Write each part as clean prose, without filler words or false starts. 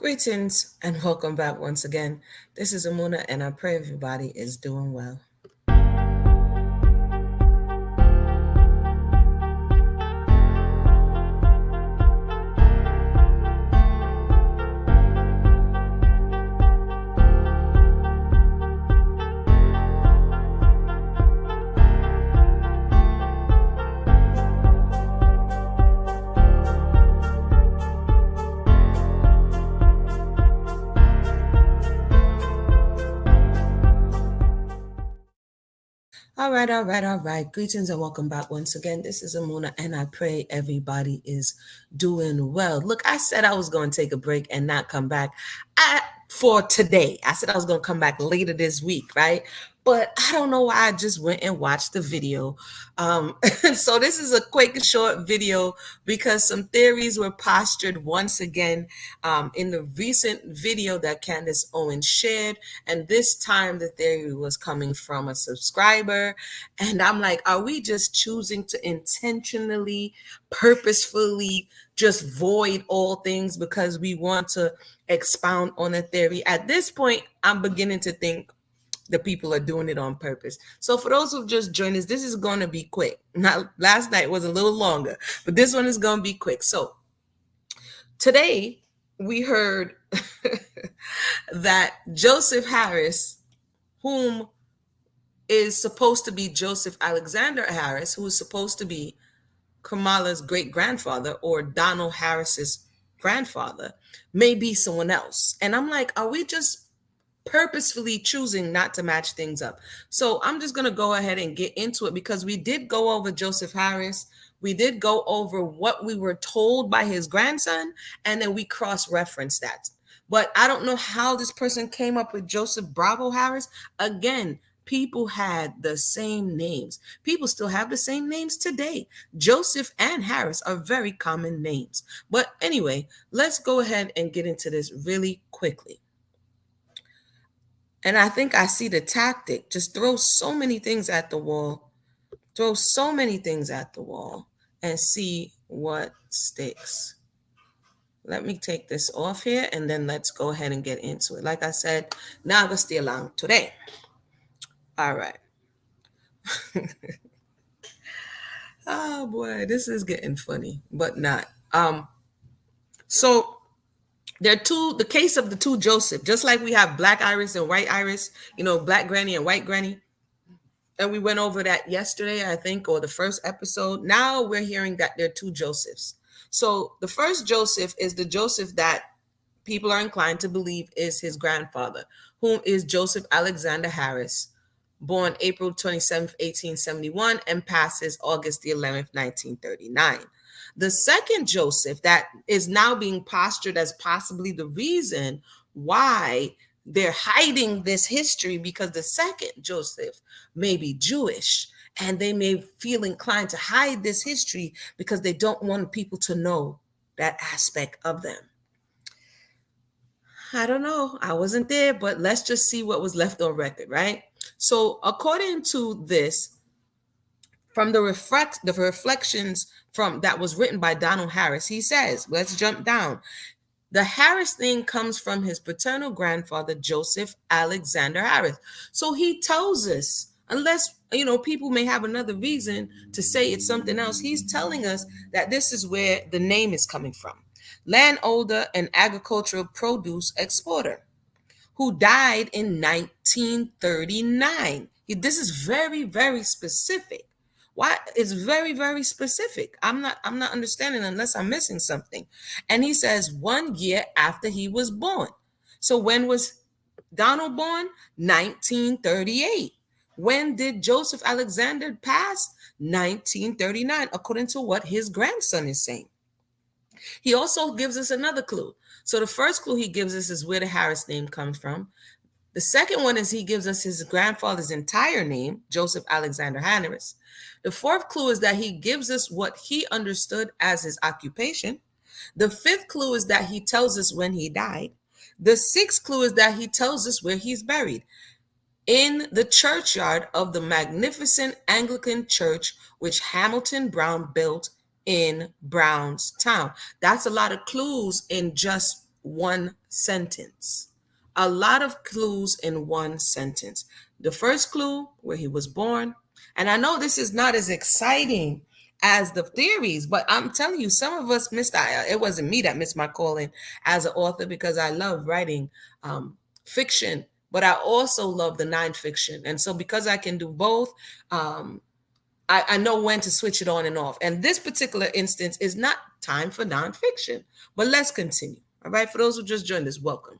Greetings and welcome back once again. This is Amuna, and I pray everybody is doing well. All right. Greetings and welcome back once again. This is Amuna, and I pray everybody is doing well. Look, I said I was going to take a break and not come back for today. I said I was going to come back later this week, right? But I don't know why I just went and watched the video. So this is a quick, short video because some theories were postured once again in the recent video that Candace Owens shared. And this time the theory was coming from a subscriber. And I'm like, are we just choosing to intentionally, purposefully just void all things because we want to expound on a theory? At this point, I'm beginning to think the people are doing it on purpose. So for those who've just joined us, this is going to be quick. Now, last night was a little longer, but this one is going to be quick. So today we heard that Joseph Harris, whom is supposed to be Joseph Alexander Harris, who is supposed to be Kamala's great-grandfather or Donald Harris's grandfather, may be someone else. And I'm like, are we just purposefully choosing not to match things up? So I'm just going to go ahead and get into it because we did go over Joseph Harris. We did go over what we were told by his grandson, and then we cross-referenced that. But I don't know how this person came up with Joseph Bravo Harris. Again, people had the same names. People still have the same names today. Joseph and Harris are very common names. But anyway, let's go ahead and get into this really quickly. And I think I see the tactic. Just throw so many things at the wall. Throw so many things at the wall and see what sticks. Let me take this off here and then let's go ahead and get into it. Like I said, now go stay along today. All right. Oh boy, this is getting funny, but not. So there are the case of the two Joseph, just like we have Black Iris and White Iris, Black Granny and White Granny. And we went over that yesterday, I think, or the first episode. Now we're hearing that there are two Josephs. So the first Joseph is the Joseph that people are inclined to believe is his grandfather, whom is Joseph Alexander Harris, born April 27th, 1871, and passes August the 11th, 1939. The second Joseph that is now being postured as possibly the reason why they're hiding this history, because the second Joseph may be Jewish and they may feel inclined to hide this history because they don't want people to know that aspect of them. I don't know. I wasn't there, but let's just see what was left on record, right? So according to this, from the reflections from that was written by Donald Harris, he says, let's jump down. The Harris thing comes from his paternal grandfather, Joseph Alexander Harris. So he tells us, unless, people may have another reason to say it's something else, he's telling us that this is where the name is coming from. Landowner and agricultural produce exporter who died in 1939. This is very, very specific. Why? It's very, very specific. I'm not understanding unless I'm missing something. And he says 1 year after he was born. So when was Donald born? 1938. When did Joseph Alexander pass? 1939, according to what his grandson is saying. He also gives us another clue. So the first clue he gives us is where the Harris name comes from. The second one is he gives us his grandfather's entire name, Joseph Alexander Harris. The fourth clue is that he gives us what he understood as his occupation. The fifth clue is that he tells us when he died. The sixth clue is that he tells us where he's buried, in the churchyard of the magnificent Anglican church which Hamilton Brown built in Brownstown. That's a lot of clues in just one sentence. A lot of clues in one sentence. The first clue, where he was born. And I know this is not as exciting as the theories, but I'm telling you, some of us missed. It wasn't me that missed my calling as an author, because I love writing fiction, but I also love the nonfiction. And so, because I can do both, I know when to switch it on and off. And this particular instance is not time for nonfiction. But let's continue. All right. For those who just joined us, welcome.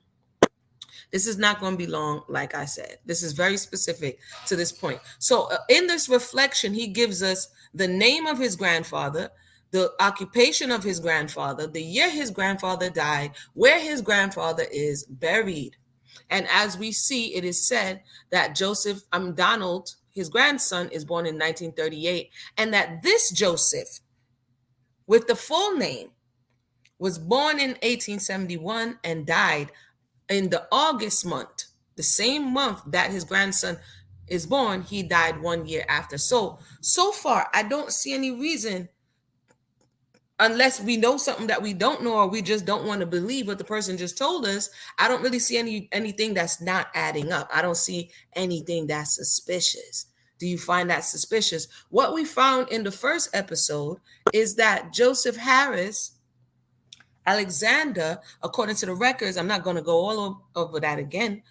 This is not going to be long, like I said. This is very specific to this point. So, in this reflection, he gives us the name of his grandfather, the occupation of his grandfather, the year his grandfather died, where his grandfather is buried. And as we see, it is said that Donald, his grandson, is born in 1938, and that this Joseph, with the full name, was born in 1871 and died in the August month, the same month that his grandson is born. He died 1 year after. So far, I don't see any reason, unless we know something that we don't know, or we just don't want to believe what the person just told us. I don't really see anything that's not adding up. I don't see anything that's suspicious. Do you find that suspicious? What we found in the first episode is that Joseph Harris Alexander, according to the records, I'm not going to go all over that again,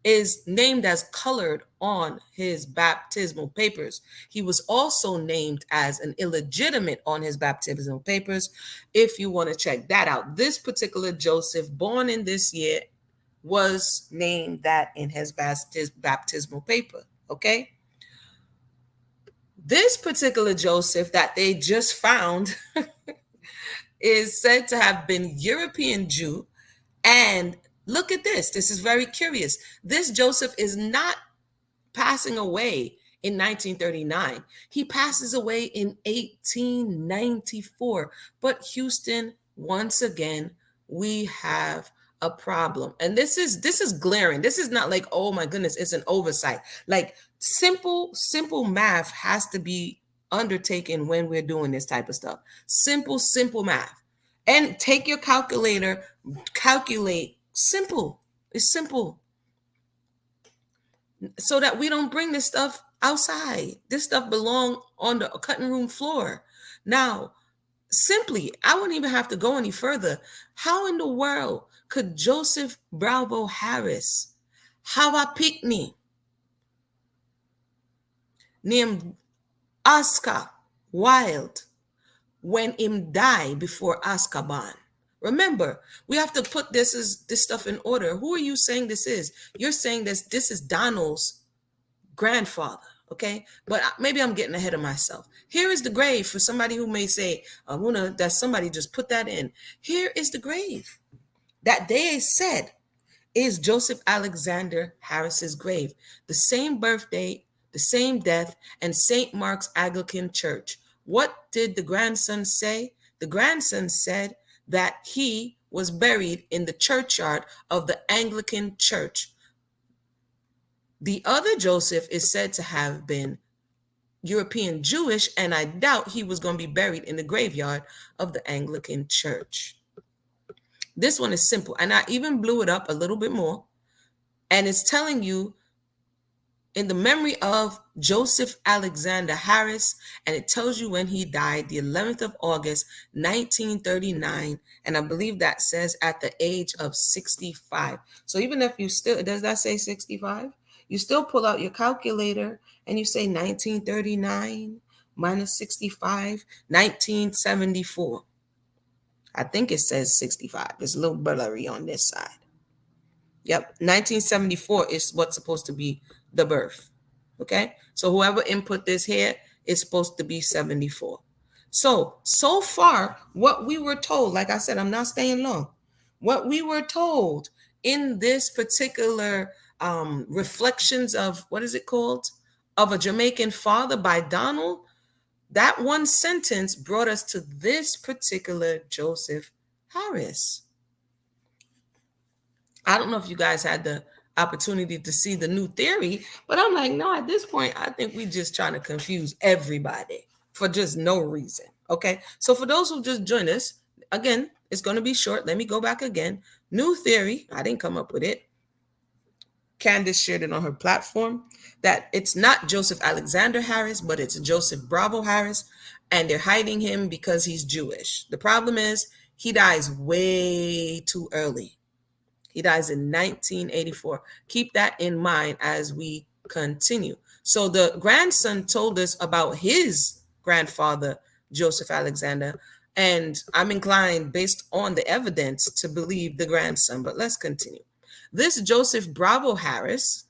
is named as colored on his baptismal papers. He was also named as an illegitimate on his baptismal papers, if you want to check that out. This particular Joseph, born in this year, was named that in his baptismal paper, okay? This particular Joseph that they just found is said to have been European Jew. And look at this. This is very curious. This Joseph is not passing away in 1939. He passes away in 1894. But Houston, once again, we have a problem. And this is glaring. This is not like, oh my goodness, it's an oversight. Like simple math has to be undertaken when we're doing this type of stuff. Simple math. And take your calculator, calculate. Simple. It's simple. So that we don't bring this stuff outside. This stuff belong on the cutting room floor. Now, simply, I wouldn't even have to go any further. How in the world could Joseph Bravo Harris have a picnic named Oscar Wilde when him die before Azkaban? Remember, we have to put this stuff in order. Who are you saying this is? You're saying this is Donald's grandfather, okay? But maybe I'm getting ahead of myself. Here is the grave for somebody who may say, Amuna, that somebody just put that in. Here is the grave that they said is Joseph Alexander Harris's grave. The same birthday, the same death, and St. Mark's Anglican Church. What did the grandson say? The grandson said that he was buried in the churchyard of the Anglican Church. The other Joseph is said to have been European Jewish, and I doubt he was going to be buried in the graveyard of the Anglican Church. This one is simple, and I even blew it up a little bit more, and it's telling you in the memory of Joseph Alexander Harris, and it tells you when he died, the 11th of August, 1939, and I believe that says at the age of 65. So even if you still, does that say 65? You still pull out your calculator and you say 1939 minus 65, 1974. I think it says 65. It's a little blurry on this side. Yep, 1974 is what's supposed to be the birth. Okay, so whoever input this here is supposed to be 74. So far, what we were told, like I said, I'm not staying long. What we were told in this particular reflections of, what is it called? Of a Jamaican Father by Donald, that one sentence brought us to this particular Joseph Harris. I don't know if you guys had the opportunity to see the new theory, but I'm like, no, at this point, I think we're just trying to confuse everybody for just no reason. Okay. So for those who just joined us, again, it's going to be short. Let me go back again. New theory, I didn't come up with it. Candace shared it on her platform that it's not Joseph Alexander Harris, but it's Joseph Bravo Harris, and they're hiding him because he's Jewish. The problem is he dies way too early. He dies in 1984. Keep that in mind as we continue. So the grandson told us about his grandfather, Joseph Alexander, and I'm inclined, based on the evidence, to believe the grandson. But let's continue. This Joseph Bravo Harris,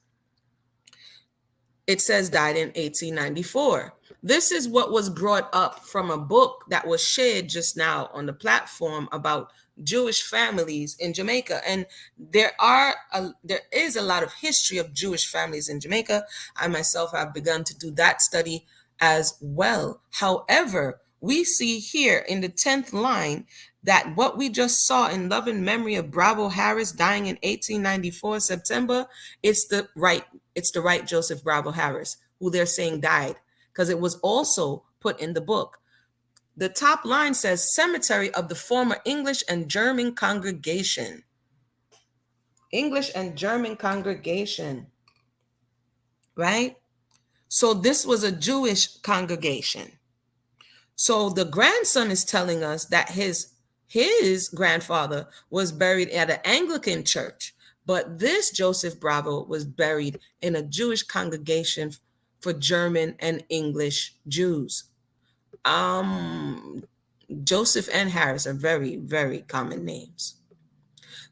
it says, died in 1894. This is what was brought up from a book that was shared just now on the platform about Jewish families in Jamaica. And there is a lot of history of Jewish families in Jamaica. I myself have begun to do that study as well. However, we see here in the 10th line that what we just saw in love and memory of Bravo Harris dying in 1894 September, it's the right Joseph Bravo Harris, who they're saying died, because it was also put in the book. The top line says cemetery of the former English and German congregation. English and German congregation, right? So this was a Jewish congregation. So the grandson is telling us that his grandfather was buried at an Anglican church, but this Joseph Bravo was buried in a Jewish congregation for German and English Jews. Joseph and Harris are very, very common names.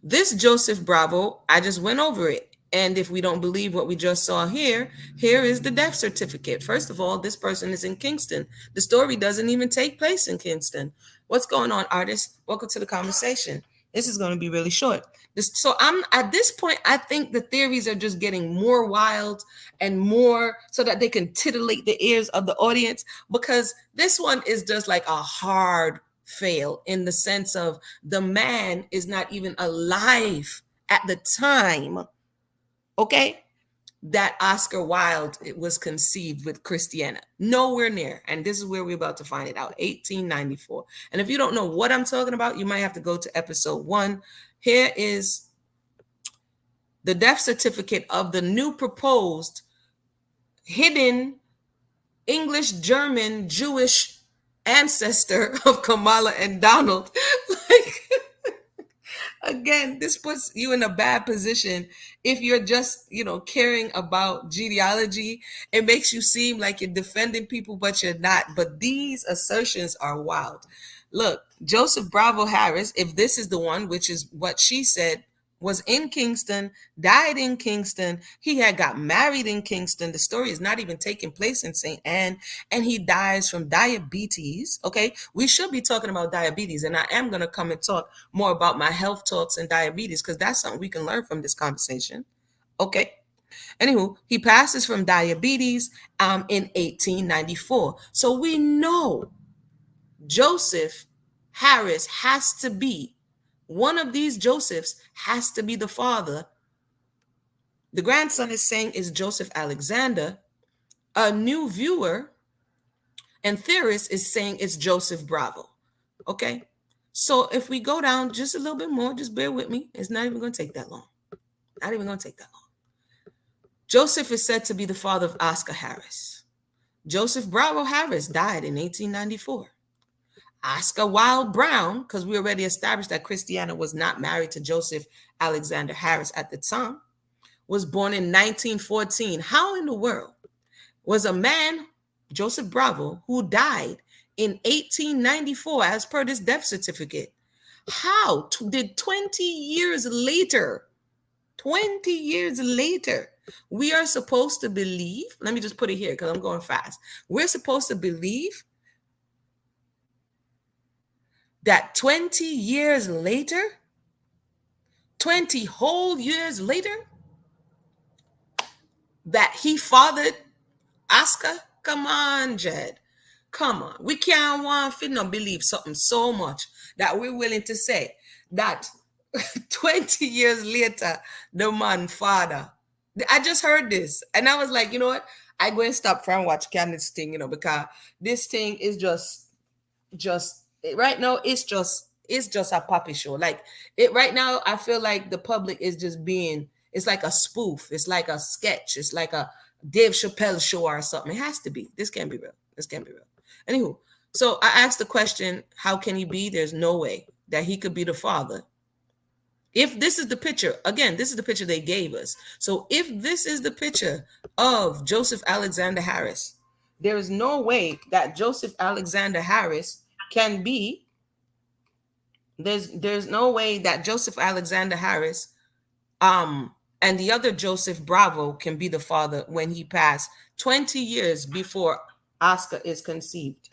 This Joseph Bravo, I just went over it. And if we don't believe what we just saw here, here is the death certificate. First of all, this person is in Kingston. The story doesn't even take place in Kingston. What's going on, artists? Welcome to the conversation. This is going to be really short. So I'm at this point, I think the theories are just getting more wild and more so that they can titillate the ears of the audience, because this one is just like a hard fail in the sense of the man is not even alive at the time, okay, that Oscar Wilde was conceived with Christiana. Nowhere near. And this is where we're about to find it out. 1894. And if you don't know what I'm talking about, you might have to go to episode 1. Here is the death certificate of the new proposed hidden English, German, Jewish ancestor of Kamala and Donald. Like, again, this puts you in a bad position if you're just, caring about genealogy. It makes you seem like you're defending people, but you're not. But these assertions are wild. Look, Joseph Bravo Harris, if this is the one, which is what she said, was in Kingston, died in Kingston. He had got married in Kingston. The story is not even taking place in St. Anne, and he dies from diabetes. Okay, we should be talking about diabetes, and I am going to come and talk more about my health talks and diabetes, because that's something we can learn from this conversation. Okay. Anywho, he passes from diabetes in 1894. So we know Joseph Harris has to be one of these Josephs, has to be the father. The grandson is saying is Joseph Alexander. A new viewer and theorist is saying it's Joseph Bravo. Okay. So if we go down just a little bit more, just bear with me. It's not even going to take that long. Not even going to take that long. Joseph is said to be the father of Oscar Harris. Joseph Bravo Harris died in 1894. Oscar Wilde Brown, because we already established that Christiana was not married to Joseph Alexander Harris at the time, was born in 1914. How in the world was a man, Joseph Bravo, who died in 1894 as per this death certificate? How did 20 years later, we are supposed to believe, let me just put it here because I'm going fast. We're supposed to believe that 20 years later, 20 whole years later, that he fathered Oscar? Come on, Jed. Come on. We can't want to not believe something so much that we're willing to say that 20 years later, the man father. I just heard this and I was like, you know what? I go and stop from watch Candace thing, because this thing is just right now, it's just It's just a puppy show. Like it right now, I feel like the public is just being. It's like a spoof. It's like a sketch. It's like a Dave Chappelle show or something. It has to be. This can't be real. This can't be real. Anywho, so I asked the question, how can he be? There's no way that he could be the father. If this is the picture, again, this is the picture they gave us. So if this is the picture of Joseph Alexander Harris, there is no way that Joseph Alexander Harris can be. There's no way that Joseph Alexander Harris and the other Joseph Bravo can be the father when he passed 20 years before Oscar is conceived.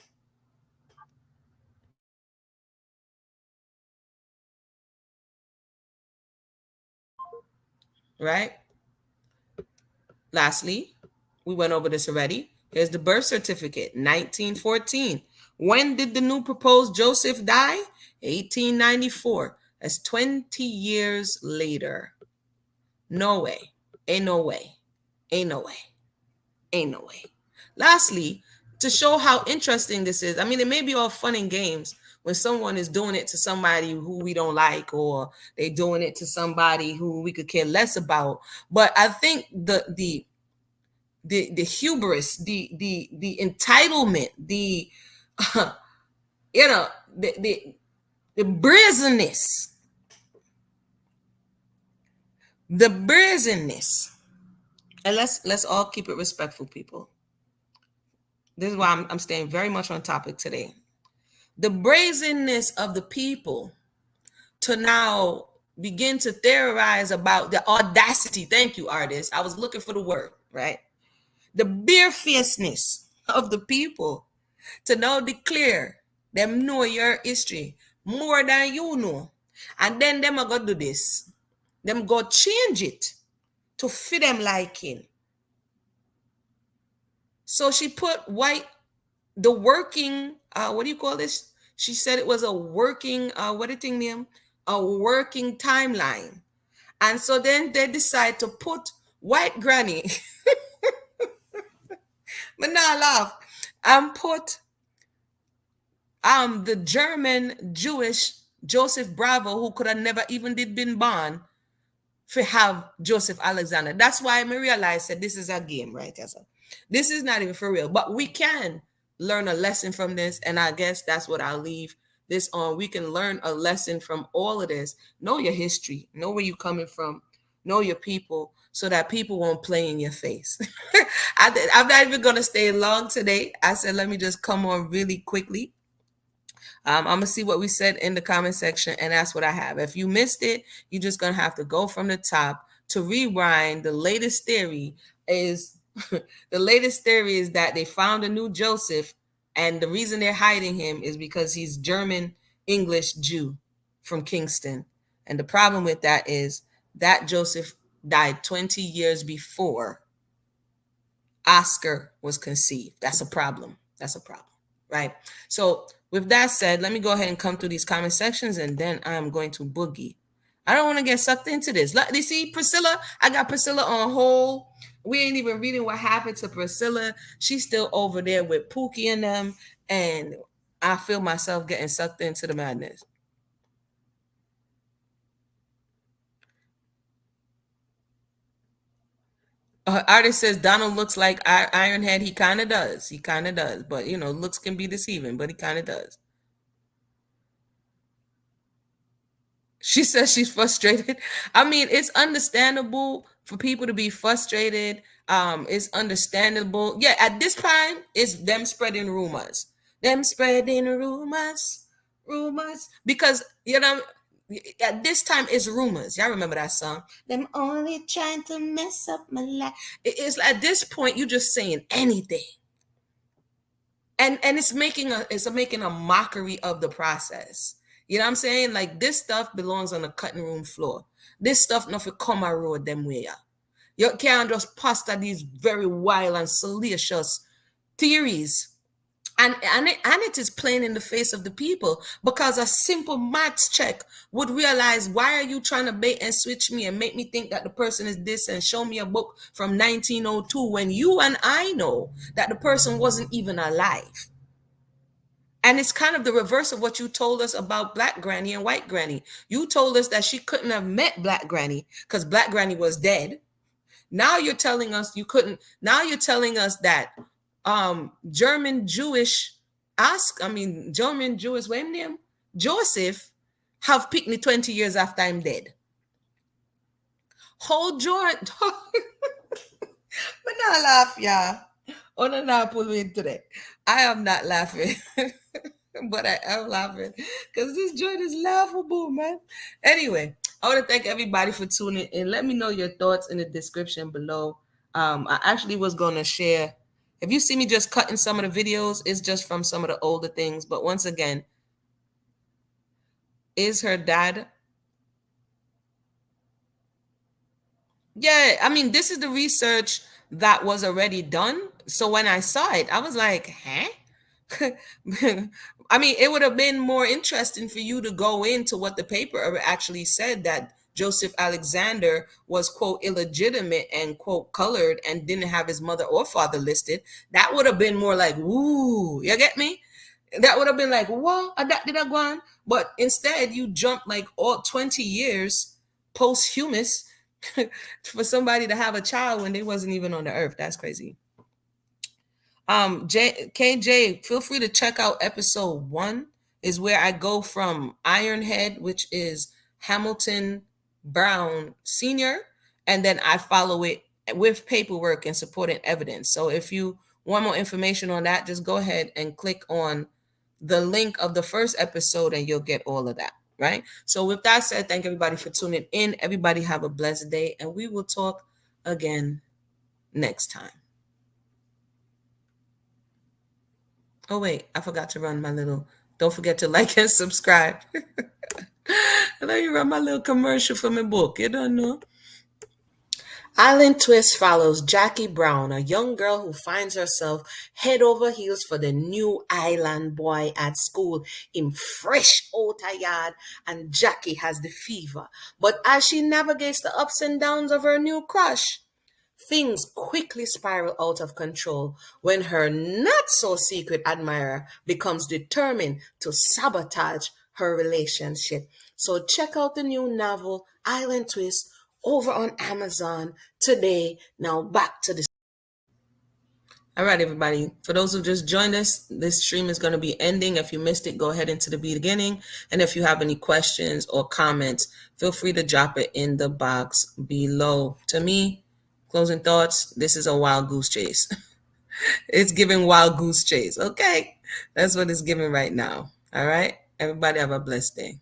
Right? Lastly, we went over this already. Here's the birth certificate, 1914. When did the new proposed Joseph die? 1894. That's 20 years later. No way. Ain't no way. Ain't no way. Ain't no way. Lastly, to show how interesting this is, I mean, it may be all fun and games when someone is doing it to somebody who we don't like, or they doing it to somebody who we could care less about. But I think the hubris, the entitlement, the you know the brazenness, and let's all keep it respectful, people. This is why I'm staying very much on topic today. The brazenness of the people to now begin to theorize about the audacity. Thank you, artist. I was looking for the word, right? The barefacedness of the people to now declare them know your history more than you know. And then them are going to do this. Them go change it to fit them liking. So she put white, the working, what do you call this? She said it was a working, what do you think, name? A working timeline. And so then they decide to put white granny, but not laugh, and put the German Jewish Joseph Bravo, who could have never even did been born, for have Joseph Alexander. That's why I realized that this is a game, right? This is not even for real, but we can learn a lesson from this, and I guess that's what I'll leave this on. We can learn a lesson from all of this. Know your history, know where you're coming from, know your people, so that people won't play in your face. I'm not even going to stay long today. I said, let me just come on really quickly. I'm gonna see what we said in the comment section, and that's what I have. If you missed it, you're just gonna have to go from the top to rewind. The latest theory is that they found a new Joseph, and the reason they're hiding him is because he's German English Jew from Kingston. And the problem with that is that Joseph died 20 years before Oscar was conceived. That's a problem. That's a problem, right? So with that said, let me go ahead and come through these comment sections, and then I'm going to boogie. I don't want to get sucked into this. You see, Priscilla, I got Priscilla on hold. We ain't even reading what happened to Priscilla. She's still over there with Pookie and them, and I feel myself getting sucked into the madness. Artist says Donald looks like Ironhead. He kind of does. He kind of does. But, looks can be deceiving, but he kind of does. She says she's frustrated. I mean, it's understandable for people to be frustrated. It's understandable. Yeah, at this time, it's them spreading rumors. Them spreading rumors. Because, at this time, it's rumors. Y'all remember that song? Them only trying to mess up my life. It's at this point, you're just saying anything. And it's making a mockery of the process. You know what I'm saying? Like, this stuff belongs on the cutting room floor. This stuff nothing come a road them way. You can't just posture these very wild and salacious theories. And it is plain in the face of the people, because a simple maths check would realize, why are you trying to bait and switch me and make me think that the person is this and show me a book from 1902 when you and I know that the person wasn't even alive. And it's kind of the reverse of what you told us about Black Granny and White Granny. You told us that she couldn't have met Black Granny because Black Granny was dead. Now you're telling us you couldn't. Now you're telling us that German Jewish German Jewish, what name? Joseph have picked me 20 years after I'm dead. Hold Jordan. But not laugh, yeah. Oh, no, no, pull me into that. I am not laughing. But I am laughing because this joint is laughable, man. Anyway, I want to thank everybody for tuning in. Let me know your thoughts in the description below. I actually was going to share. If you see me just cutting some of the videos, it's just from some of the older things. But once again, is her dad? Yeah, I mean, this is the research that was already done. So when I saw it, I was like, huh? I mean, it would have been more interesting for you to go into what the paper actually said, that Joseph Alexander was, quote, illegitimate and, quote, colored and didn't have his mother or father listed. That would have been more like, woo, you get me? That would have been like, what? That did I go on? But instead, you jumped like all 20 years posthumous for somebody to have a child when they wasn't even on the earth. That's crazy. KJ, feel free to check out episode 1, is where I go from Ironhead, which is Hamilton Brown Sr., and then I follow it with paperwork and supporting evidence. So if you want more information on that, just go ahead and click on the link of the first episode and you'll get all of that. Right. So with that said, thank everybody for tuning in. Everybody have a blessed day, and we will talk again next time. Oh, wait, I forgot to run my little, don't forget to like and subscribe. Let me run my little commercial for my book. You don't know. Island Twist follows Jackie Brown, a young girl who finds herself head over heels for the new island boy at school in fresh outer yard, and Jackie has the fever. But as she navigates the ups and downs of her new crush, things quickly spiral out of control when her not so secret admirer becomes determined to sabotage her relationship. So check out the new novel Island Twist over on Amazon today. Now back to the. All right, everybody. For those who just joined us, this stream is going to be ending. If you missed it, go ahead into the beginning. And if you have any questions or comments, feel free to drop it in the box below. To me, closing thoughts, this is a wild goose chase. It's giving wild goose chase. Okay. That's what it's giving right now. All right. Everybody have a blessed day.